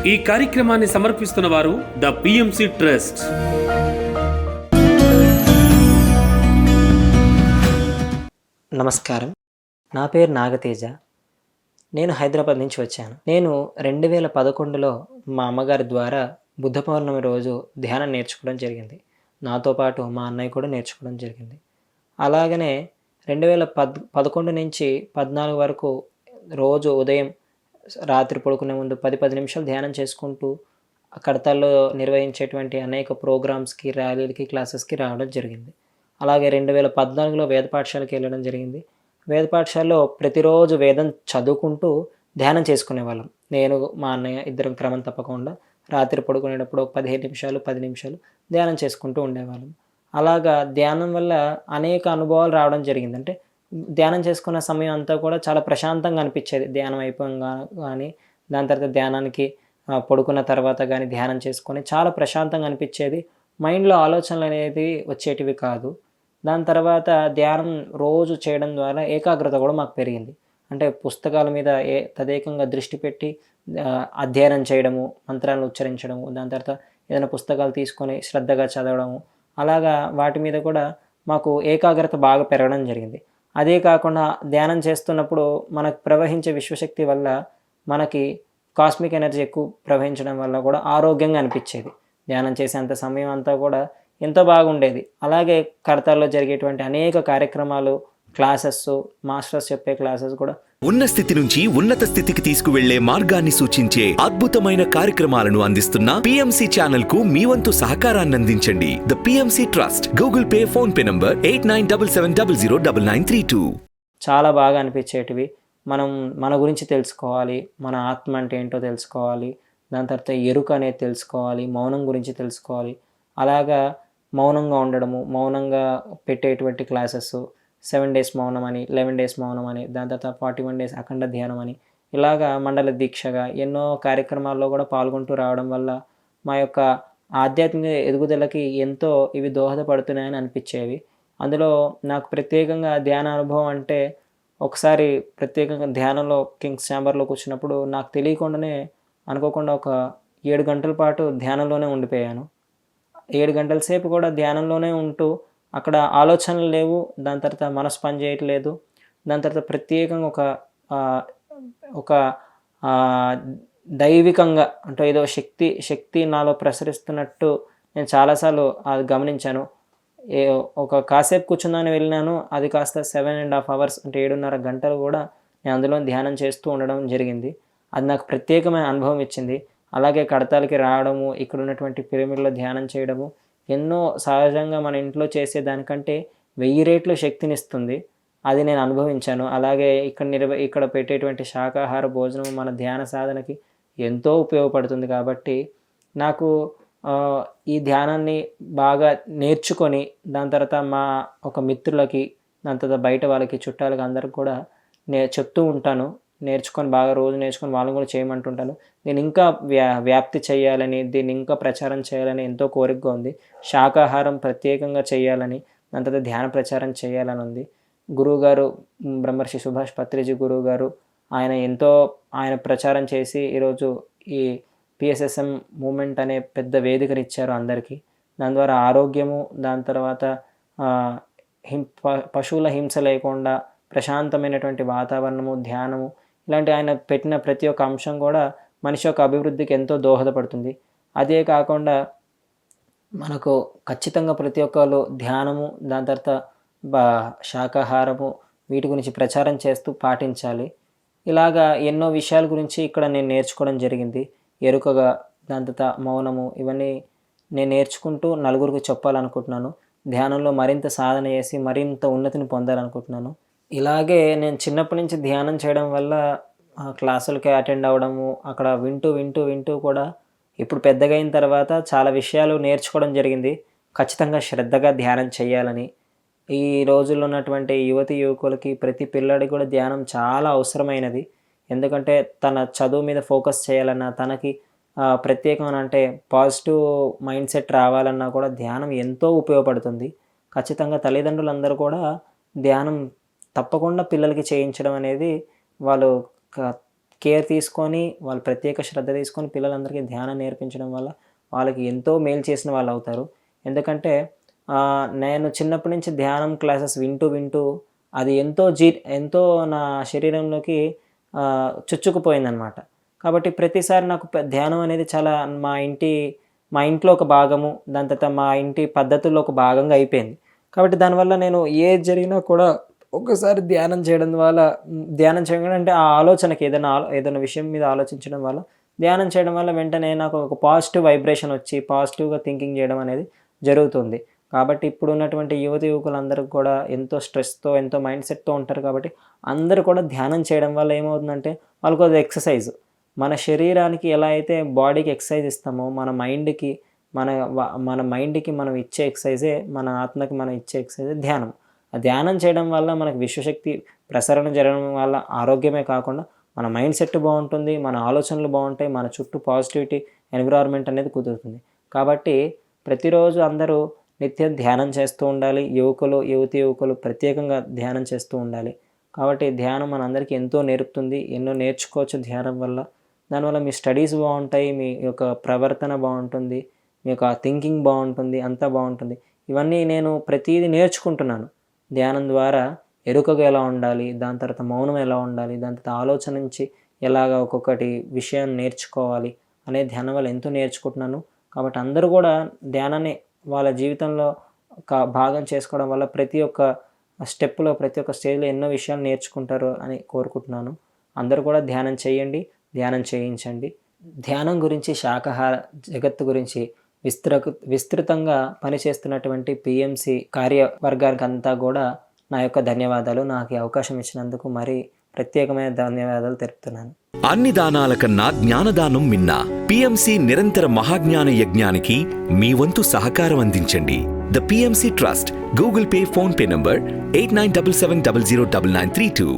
ఈ కార్యక్రమాన్ని సమర్పిస్తున్న వారు ద పిఎంసి ట్రస్ట్. నమస్కారం, నా పేరు నాగ తేజ. నేను హైదరాబాద్ నుంచి వచ్చాను. నేను 2011లో మా అమ్మగారి ద్వారా బుద్ధ పౌర్ణమి రోజు ధ్యానం నేర్చుకోవడం జరిగింది. నాతో పాటు మా అన్నయ్య కూడా నేర్చుకోవడం జరిగింది. అలాగనే 2011 నుంచి 14 వరకు రోజు ఉదయం రాత్రి పడుకునే ముందు 10 నిమిషాలు ధ్యానం చేసుకుంటూ కడతాల్లో నిర్వహించేటువంటి అనేక ప్రోగ్రామ్స్కి, ర్యాలీలకి, క్లాసెస్కి రావడం జరిగింది. అలాగే 2014లో వేద పాఠశాలకు వెళ్ళడం జరిగింది. వేద పాఠశాలలో ప్రతిరోజు వేదం చదువుకుంటూ ధ్యానం చేసుకునేవాళ్ళం. నేను, మా అన్నయ్య ఇద్దరం క్రమం తప్పకుండా రాత్రి పడుకునేటప్పుడు 10 నిమిషాలు ధ్యానం చేసుకుంటూ ఉండేవాళ్ళం. అలాగా ధ్యానం వల్ల అనేక అనుభవాలు రావడం జరిగింది. అంటే ధ్యానం చేసుకున్న సమయం అంతా కూడా చాలా ప్రశాంతంగా అనిపించేది. ధ్యానం అయిపోగా కానీ, దాని తర్వాత ధ్యానానికి పడుకున్న తర్వాత కానీ ధ్యానం చేసుకొని చాలా ప్రశాంతంగా అనిపించేది. మైండ్లో ఆలోచనలు అనేది వచ్చేటివి కాదు. దాని తర్వాత ధ్యానం రోజు చేయడం ద్వారా ఏకాగ్రత కూడా మాకు పెరిగింది. అంటే పుస్తకాల మీద తదేకంగా దృష్టి పెట్టి అధ్యయనం చేయడము, మంత్రాలను ఉచ్చరించడము, దాని తర్వాత ఏదైనా పుస్తకాలు తీసుకొని శ్రద్ధగా చదవడము, అలాగా వాటి మీద కూడా మాకు ఏకాగ్రత బాగా పెరగడం జరిగింది. అదే కాకుండా ధ్యానం చేస్తున్నప్పుడు మనకు ప్రవహించే విశ్వశక్తి వల్ల మనకి కాస్మిక్ ఎనర్జీ ఎక్కువ ప్రవహించడం వల్ల కూడా ఆరోగ్యంగా అనిపించేది. ధ్యానం చేసేంత సమయం అంతా కూడా ఎంతో బాగుండేది. అలాగే కడతాల్లో జరిగేటువంటి అనేక కార్యక్రమాలు, క్లాసెస్, మాస్టర్స్ చెప్పే క్లాసెస్ కూడా ఉన్న స్థితి నుంచి ఉన్నత స్థితికి తీసుకువెళ్లే మార్గాన్ని సూచించే అద్భుతమైన కార్యక్రమాలను అందిస్తున్న పిఎంసి ఛానల్ కు మీ వంతు సహకారాన్ని అందించండి. The PMC trust. Google pay, phone pay number 8977009932. చాలా బాగా అనిపించేటివి. మన గురించి తెలుసుకోవాలి, మన ఆత్మ అంటే ఏంటో తెలుసుకోవాలి, దాని తర్వాత ఎరుక అనేది తెలుసుకోవాలి, మౌనం గురించి తెలుసుకోవాలి. అలాగా మౌనంగా ఉండడము, మౌనంగా పెట్టేటువంటి క్లాసెస్, 7 days మౌనం అని, 11 days మౌనం అని, దాని తర్వాత 41 days అఖండ ధ్యానం అని, ఇలాగా మండల దీక్షగా ఎన్నో కార్యక్రమాల్లో కూడా పాల్గొంటూ రావడం వల్ల మా యొక్క ఆధ్యాత్మిక ఎదుగుదలకి ఎంతో ఇవి దోహదపడుతున్నాయని అనిపించేవి. అందులో నాకు ప్రత్యేకంగా ధ్యాన అనుభవం అంటే, ఒకసారి ప్రత్యేకంగా ధ్యానంలో కింగ్స్ ఛాంబర్లో కూర్చున్నప్పుడు నాకు తెలియకుండానే అనుకోకుండా ఒక 7 గంటల పాటు ధ్యానంలోనే ఉండిపోయాను. 7 గంటల సేపు కూడా ధ్యానంలోనే ఉంటూ అక్కడ ఆలోచనలు లేవు, దాని తర్వాత మనసు పని చేయట్లేదు. దాని తర్వాత ప్రత్యేకంగా ఒక దైవికంగా అంటే ఏదో శక్తి నాలో ప్రసరిస్తున్నట్టు నేను చాలాసార్లు అది గమనించాను. ఒక కాసేపు కూర్చుందని వెళ్ళినాను, అది కాస్త 7.5 hours అంటే 7.5 గంటలు కూడా నేను అందులో ధ్యానం చేస్తూ ఉండడం జరిగింది. అది నాకు ప్రత్యేకమైన అనుభవం ఇచ్చింది. అలాగే కడతాలకి రావడము, ఇక్కడ ఉన్నటువంటి పిరమిడ్లో ధ్యానం చేయడము ఎన్నో సహజంగా మన ఇంట్లో చేసేదానికంటే 1000 రెట్లు శక్తినిస్తుంది. అది నేను అనుభవించాను. అలాగే ఇక్కడ పెట్టేటువంటి శాకాహార భోజనం మన ధ్యాన సాధనకి ఎంతో ఉపయోగపడుతుంది. కాబట్టి నాకు ఈ ధ్యానాన్ని బాగా నేర్చుకొని, దాని తర్వాత మా ఒక మిత్రులకి, దాని తర్వాత బయట వాళ్ళకి, చుట్టాలకి అందరికి కూడా చెప్తూ ఉంటాను. రోజు నేర్చుకొని వాళ్ళని కూడా చేయమంటుంటాను. నేను ఇంకా వ్యాప్తి చేయాలని, దీన్ని ఇంకా ప్రచారం చేయాలని ఎంతో కోరికగా ఉంది. శాకాహారం ప్రత్యేకంగా చేయాలని, దాని తర్వాత ధ్యాన ప్రచారం చేయాలని ఉంది. గురువుగారు బ్రహ్మర్షి సుభాష్ పత్రిజీ గురువు గారు ఆయన ప్రచారం చేసి ఈరోజు ఈ పిఎస్ఎస్ఎం మూమెంట్ అనే పెద్ద వేదికనిచ్చారు అందరికీ. దాని ద్వారా ఆరోగ్యము, దాని తర్వాత పశువుల హింస లేకుండా ప్రశాంతమైనటువంటి వాతావరణము, ధ్యానము, ఇలాంటి ఆయన పెట్టిన ప్రతి ఒక్క అంశం కూడా మనిషి యొక్క అభివృద్ధికి ఎంతో దోహదపడుతుంది. అదే కాకుండా మనకు ఖచ్చితంగా ప్రతి ఒక్కరు ధ్యానము, దాని తర్వాత శాకాహారము, వీటి గురించి ప్రచారం చేస్తూ పాటించాలి. ఇలాగా ఎన్నో విషయాల గురించి ఇక్కడ నేను నేర్చుకోవడం జరిగింది. ఎరుకగా, దాని తర్వాత మౌనము, ఇవన్నీ నేను నేర్చుకుంటూ నలుగురికి చెప్పాలనుకుంటున్నాను. ధ్యానంలో మరింత సాధన చేసి మరింత ఉన్నతిని పొందాలనుకుంటున్నాను. ఇలాగే నేను చిన్నప్పటి నుంచి ధ్యానం చేయడం వల్ల క్లాసులకి అటెండ్ అవ్వడము, అక్కడ వింటూ కూడా ఇప్పుడు పెద్దగా అయిన తర్వాత చాలా విషయాలు నేర్చుకోవడం జరిగింది. ఖచ్చితంగా శ్రద్ధగా ధ్యానం చేయాలని. ఈ రోజుల్లో ఉన్నటువంటి యువకులకి, ప్రతి పిల్లాడికి కూడా ధ్యానం చాలా అవసరమైనది. ఎందుకంటే తన చదువు మీద ఫోకస్ చేయాలన్నా, తనకి ప్రత్యేకమైన అంటే పాజిటివ్ మైండ్ సెట్ రావాలన్నా కూడా ధ్యానం ఎంతో ఉపయోగపడుతుంది. ఖచ్చితంగా తల్లిదండ్రులందరూ కూడా ధ్యానం తప్పకుండా పిల్లలకి చేయించడం అనేది వాళ్ళు కేర్ తీసుకొని వాళ్ళు ప్రత్యేక శ్రద్ధ తీసుకొని పిల్లలందరికీ ధ్యానం నేర్పించడం వల్ల వాళ్ళకి ఎంతో మేలు చేసిన వాళ్ళు అవుతారు. ఎందుకంటే నేను చిన్నప్పటి నుంచి ధ్యానం క్లాసెస్ వింటూ అది ఎంతో నా శరీరంలోకి చొచ్చుకుపోయిందనమాట. కాబట్టి ప్రతిసారి నాకు ధ్యానం అనేది చాలా మా ఇంట్లో ఒక భాగము, దాని తర్వాత మా ఇంటి పద్ధతుల్లో ఒక భాగంగా అయిపోయింది. కాబట్టి దానివల్ల నేను ఏది జరిగినా కూడా ఒక్కసారి ధ్యానం చేయడం అంటే ఆ ఆలోచనకి ఏదైనా విషయం మీద ఆలోచించడం వల్ల, ధ్యానం చేయడం వల్ల వెంటనే నాకు ఒక పాజిటివ్ వైబ్రేషన్ వచ్చి పాజిటివ్గా థింకింగ్ చేయడం అనేది జరుగుతుంది. కాబట్టి ఇప్పుడు ఉన్నటువంటి యువకులందరూ కూడా ఎంతో స్ట్రెస్తో, ఎంతో మైండ్ సెట్తో ఉంటారు. కాబట్టి అందరూ కూడా ధ్యానం చేయడం వల్ల ఏమవుతుందంటే వాళ్ళకు అది ఎక్సర్సైజ్. మన శరీరానికి ఎలా అయితే బాడీకి ఎక్సర్సైజ్ ఇస్తామో మన మైండ్కి మనం ఇచ్చే ఎక్సర్సైజే, మన ఆత్మకి మనం ఇచ్చే ఎక్సర్సైజే ధ్యానం. ఆ ధ్యానం చేయడం వల్ల మనకు విశ్వశక్తి ప్రసరణ జరగడం వల్ల ఆరోగ్యమే కాకుండా మన మైండ్ సెట్ బాగుంటుంది, మన ఆలోచనలు బాగుంటాయి, మన చుట్టూ పాజిటివిటీ ఎన్విరాన్మెంట్ అనేది కుదురుతుంది. కాబట్టి ప్రతిరోజు అందరూ నిత్యం ధ్యానం చేస్తూ ఉండాలి. యువకులు ప్రత్యేకంగా ధ్యానం చేస్తూ ఉండాలి. కాబట్టి ధ్యానం మనందరికీ ఎంతో నేర్పుతుంది. ఎన్నో నేర్చుకోవచ్చు ధ్యానం వల్ల. దానివల్ల మీ స్టడీస్ బాగుంటాయి, మీ యొక్క ప్రవర్తన బాగుంటుంది, మీ యొక్క థింకింగ్ బాగుంటుంది, అంతా బాగుంటుంది. ఇవన్నీ నేను ప్రతిదీ నేర్చుకుంటున్నాను. ధ్యానం ద్వారా ఎరుకగా ఎలా ఉండాలి, దాని తర్వాత మౌనం ఎలా ఉండాలి, దాని తర్వాత ఆలోచన నుంచి ఎలాగ ఒక్కొక్కటి విషయాన్ని నేర్చుకోవాలి అనే ధ్యానం వల్ల ఎంతో నేర్చుకుంటున్నాను. కాబట్టి అందరూ కూడా ధ్యానాన్ని వాళ్ళ జీవితంలో ఒక భాగం చేసుకోవడం వల్ల ప్రతి ఒక్క స్టెప్లో, ప్రతి ఒక్క స్టేజ్లో ఎన్నో విషయాలు నేర్చుకుంటారు అని కోరుకుంటున్నాను. అందరూ కూడా ధ్యానం చేయండి, ధ్యానం చేయించండి. ధ్యానం గురించి, శాకాహార జగత్తు గురించి విస్తృతంగా పనిచేస్తున్నటువంటి పిఎంసి కార్యవర్గానికి అంతా కూడా నా యొక్క ధన్యవాదాలు. నాకు ఈ అవకాశం ఇచ్చినందుకు మరీ ప్రత్యేకమైన ధన్యవాదాలు తెలుపుతున్నాను. అన్ని దానాల కన్నా జ్ఞానదానం మిన్న. పిఎంసి నిరంతర మహాజ్ఞాన యజ్ఞానికి మీ వంతు సహకారం అందించండి. The PMC trust Google pay, phone pay number 8977009932.